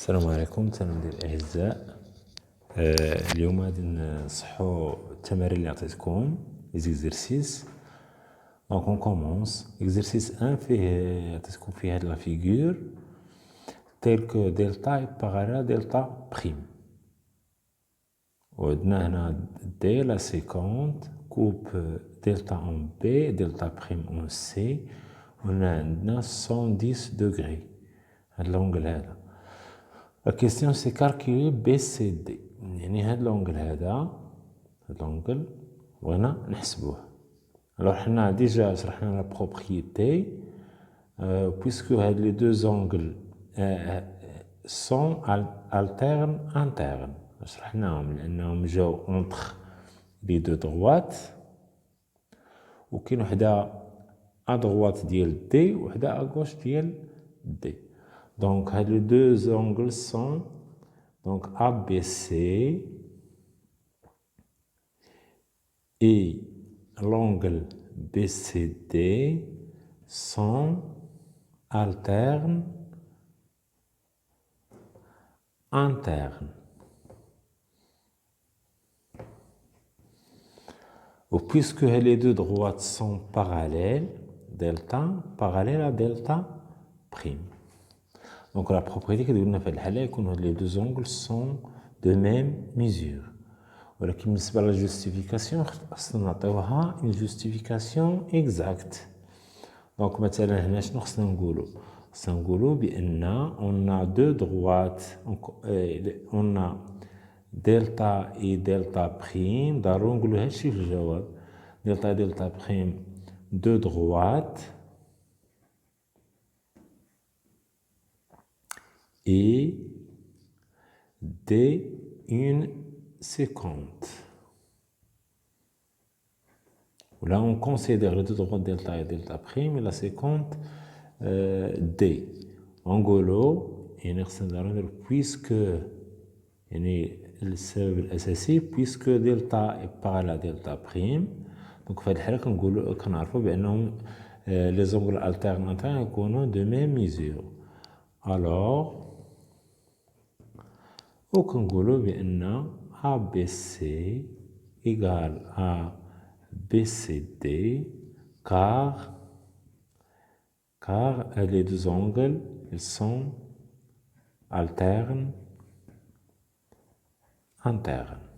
السلام عليكم تلاميذي الأعزاء. اليوم غادي نصحو التمارين اللي عطيتكم لي زيكزرسيس. دونك اون كومونس. اكزرسيس 1 فيه عطيتكم فيه هاد لا فيغور تيل كو دلتا اي باراليل دلتا بريم، وعندنا هنا دي لا سيكونت كوب دلتا اون بي دلتا بريم اون سي، وهنا عندنا 110 دوغري هاد لونغل هذا. لا كيستيون سي كالكولي بي سي دي، يعني هاد لونغل هذا، هاد لونغل بغينا نحسبوه. الوغ حنا ديجا شرحنا لا بروبريتي بويسكو هاد لي دو زونغل سون التيرن انترن، شرحناهم لانهم جاو اونتر لي دو دروات، وكاين وحده ادروات ديال دي وحده اغوش ديال دي. Donc, les deux angles sont donc ABC et l'angle BCD sont alternes internes. Ou puisque les deux droites sont parallèles, delta parallèle à delta prime. Donc la propriété que nous avons les deux angles sont de même mesure. ولكن بالنسبة للجوستيفيكاسيون خصنا نعطيوها une justification exacte. Donc مثلا هنا شنو خصنا نقولو؟ خصنا نقولو بأن on a deux droites, on a delta et delta prime. ضروري نقولو هادشي في الجواب. delta et delta prime deux droites et d une séquente. Là, on considère les deux droites delta et delta prime et la séquente d. En gros, puisque السبب الأساسي puisque delta est parallèle à delta prime. Donc في هذه الحالة كنعرفوا بأنهم les angles alternes internes يكونوا de même mesure. Alors وكنقولوا بأن ABC égale à BCD car les deux angles ils sont alternes internes.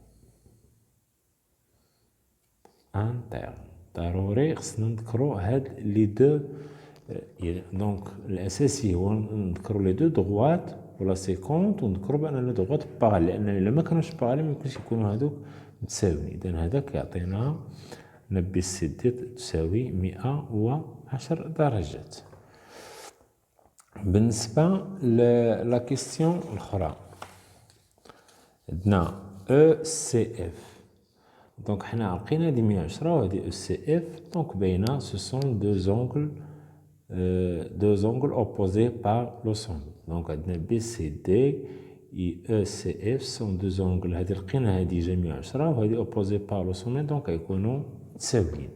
ضروري خصنا نذكروا هاد لي دو. دونك الأساسي هو نذكروا لي دو دغوات ولا سيكونت، ونذكروا بأن لي دغوات باغال، لأن إلا ما كانوش باغال ميمكنش يكونوا هادوك متساويين. إذن هذاك يعطينا بي سي دي تساوي 110 درجات. بالنسبة لا كيستيون الأخرى عندنا او سي اف. دونك حنا لقينا هادي 110 وهادي او سي اف، دونك باينة سو سون deux angles opposés par le sommet. Donc عندنا BCD et ECF sont deux angles. هادي لقينا هادي جا 110 وهادي opposés par le sommet، دونك يكونوا متساويين.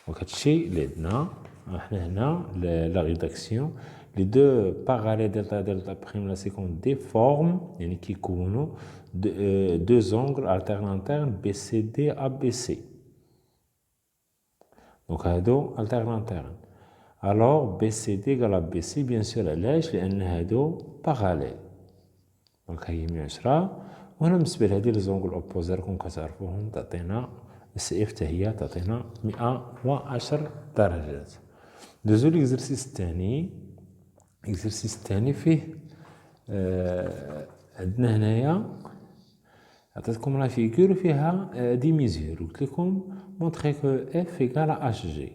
دونك هادشي اللي عندنا حنا هنا لا ريداكسيون. Les deux parallèles delta prime la séquence D forment يعني كيكونوا deux angles alternes internes BCD ABC. Donc هادو alternes internes. Alors BCD égale à BC bien sûr علاش؟ لأن هادو parallèles. دونك هاهي 110. وهنا بالنسبة لهادي لي زونغل أوبوزي راكم كتعرفوهم تعطينا سي اف تا هي تعطينا 110 درجات. دوزو ليكزرسيس الثاني. الاكزرسيس الثاني فيه عندنا هنايا عطيتكم لا فيغور فيها دي ميزور، قلت لكم مونطري كو اف ايكال اش جي.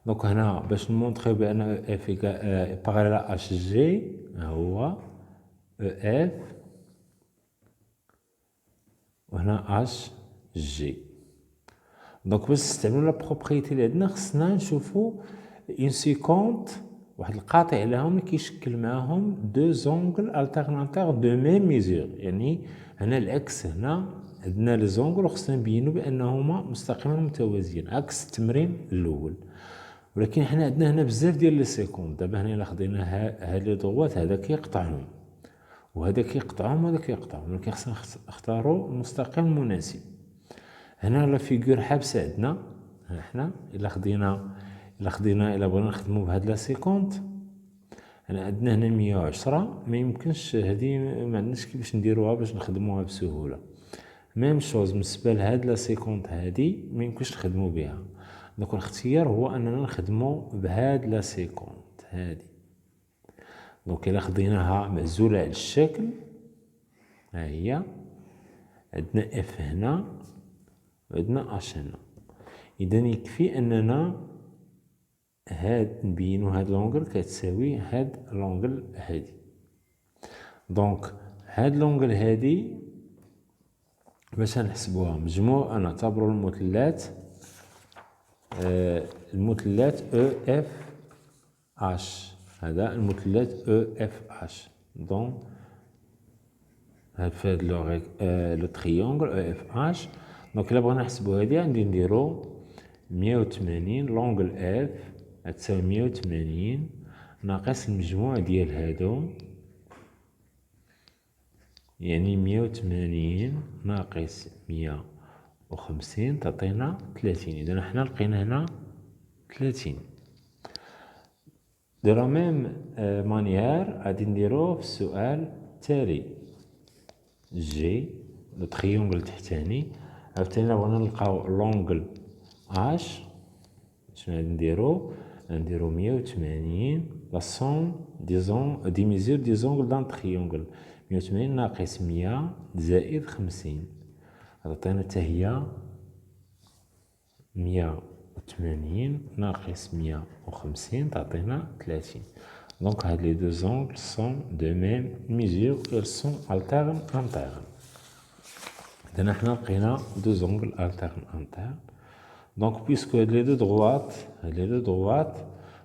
دونك هنا باش نمونطري بان اف ايكال باراليل اش جي هو اف وهنا اش جي. دونك باش نستعملو لا بروبريتي اللي عندنا خصنا نشوفو اون سيكونت، واحد القاطع لهم كيشكل معاهم دو زونغل التيرناتور دو ميم ميزور. يعني هنا العكس، هنا عندنا لي زونغل وخصنا نبينو بانهما مستقيمين متوازيين عكس التمرين الاول. ولكن حنا عندنا هنا بزاف ديال لي سيكونت. دابا هنا الا خدينا هاد لي ضغوات هذا كيقطعهم، وهذا كيقطعهم وهذا كيقطعهم، ولكن خصنا نختاروا المستقيم المناسب. هنا لا فيغور حابسه عندنا، حنا الا خدينا الا بغينا نخدموا بهاد لا سيكونت، انا عندنا هنا 110 ما يمكنش، هذه ما عندناش كيفاش نديروها باش نخدموها بسهوله. ميم شوز بالنسبه لهاد لا سيكونت هادي ما يمكنش نخدموا بها. دونك الاختيار هو اننا نخدموا بهاد لا سيكونت هادي. دونك الا خديناها معزوله على الشكل، ها هي عندنا اف هنا وعندنا اش هنا، اذا يكفي اننا نبينو هاد لونغل كتساوي هاد لونغل هادي. دونك هاد لونغل هادي باش نحسبوها مجموع، نعتبروا المثلثات او اف اش، هذا المثلث او اف اش. دونك في هاد لو تريونغل او اف اش. دونك الا بغينا نحسبو هادي غادي نديرو 180 لونغل اف غتساوي 180 ناقص المجموع ديال هادو، يعني 180 ناقص 150 تعطينا 30. اذا حنا لقينا هنا 30. دو لا ميم مانيير غادي نديروه في السؤال التالي. جي لو تريونغل التحتاني، عاوتاني بغينا نلقاو لونغل اش، شنو غادي نديرو 180 لا سوم دي ميزور دي زونغل دان تريونغل، 180 ناقص 100 زائد 50 غتعطينا حتى هي 180 ناقص 150 تعطينا 30. دونك هاد لي دو زونغل سون دو ميم ميزور elles sont alternes. إذا حنا لقينا دو زونغل alterne. Donc puisque les deux droites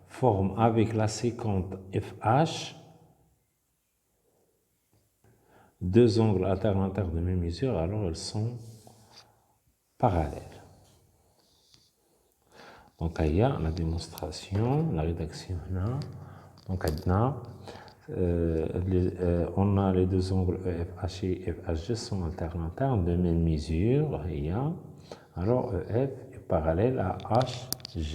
forment avec la séquente FH deux angles alternes de même mesure, alors elles sont parallèles. Donc il y a la démonstration, la rédaction là. Donc on a les deux angles EFH et FHG sont alternes de même mesure. Alors EF est parallèle à HG.